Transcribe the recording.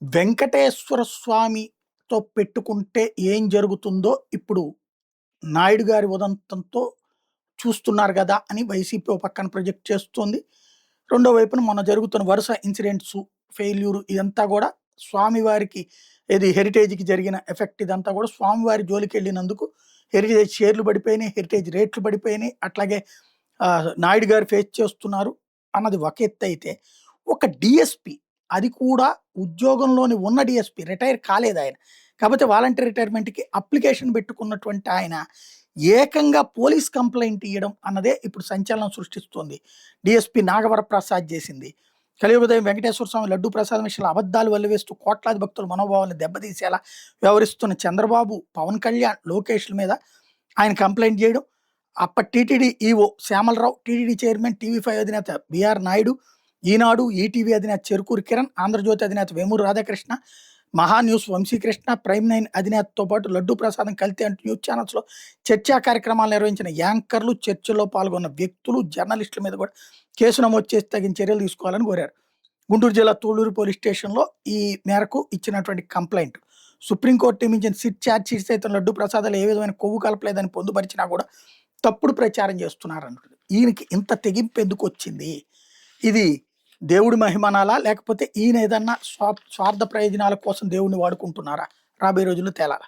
వెంకటేశ్వర స్వామితో పెట్టుకుంటే ఏం జరుగుతుందో ఇప్పుడు నాయుడు గారి ఉదంతంతో చూస్తున్నారు గదా! అని వైసీపీ ఓ పక్కన ప్రొజెక్ట్ చేస్తోంది. రెండో వైపున మొన్న జరుగుతున్న వరుస ఇన్సిడెంట్సు, ఫెయిల్యూర్ ఇదంతా గూడా స్వామివారికి హెరిటేజ్‌కి జరిగిన ఎఫెక్ట్ ఇదంతా గూడా స్వామివారి జోలికెళ్ళినందుకు హెరిటేజ్ షేర్లు పడిపోయినాయి, హెరిటేజ్ రేట్లు పడిపోయినాయి. అట్లాగే నాయుడు గారు ఫేస్ చేస్తున్నారు అన్నది ఒక ఎత్తయితే, ఒక డీఎస్‌పీ అది కూడా ఉద్యోగంలోని ఉన్న డీఎస్‌పీ రిటైర్ కాలేదాయన. కాపోతే వాలంటరీ రిటైర్మెంట్‌కి అప్లికేషన్ పెట్టుకున్నటువంటి ఆయన ఏకంగా పోలీస్ కంప్లెయింట్ ఇయ్యడం అన్నదే ఇప్పుడు సంచలనం సృష్టిస్తోంది. డీఎస్‌పీ నాగవరప్రసాద్ చేసింది. కలియుగదైవం వెంకటేశ్వర స్వామి లడ్డూ ప్రసాదం విషయంలో అబద్ధాలు వెల్లివేస్తూ కోట్లాది భక్తుల మనోభావాలను దెబ్బతీసేలా వ్యవహరిస్తున్న చంద్రబాబు, పవన్ కళ్యాణ్, లోకేష్‌ల మీద ఆయన కంప్లెయింట్ చేయడం. అప్పటి TTD EO Shyamalarao, TTD chairman, TV five అధినేత బీఆర్ నాయుడు, ఈనాడు, ఈటీవీ అధినేత చెరుకూరి కిరణ్, ఆంధ్రజ్యోతి అధినేత వేమూరు రాధాకృష్ణ, మహాన్యూస్ వంశీకృష్ణ, ప్రైమ్9 అధినేతతో పాటు లడ్డూ ప్రసాదం కల్తీ అంటూ న్యూస్ ఛానల్స్‌లో చర్చా కార్యక్రమాలు నిర్వహించిన యాంకర్లు, చర్చల్లో పాల్గొన్న వ్యక్తులు, జర్నలిస్టుల మీద కూడా కేసు నమోదు చేసి తగిన చర్యలు తీసుకోవాలని కోరారు. గుంటూరు జిల్లా తూళ్లూరు పోలీస్ స్టేషన్‌లో ఈ మేరకు ఇచ్చినటువంటి కంప్లెయింట్. సుప్రీంకోర్టు నియమించిన సిట్ ఛార్జ్ షీట్ సైతం లడ్డూ ప్రసాదాలు ఏ విధమైన కొవ్వు కలపలేదని పొందుపరిచినా కూడా తప్పుడు ప్రచారం చేస్తున్నారన్నట్టు. ఈయనకి ఇంత తెగింపు ఎందుకొచ్చింది? ఇది దేవుడి మహిమనాలా? లేకపోతే ఈయన ఏదన్నా స్వార్థ ప్రయోజనాల కోసం దేవుడిని వాడుకుంటున్నారా? రాబోయే రోజుల్లో తేలాల.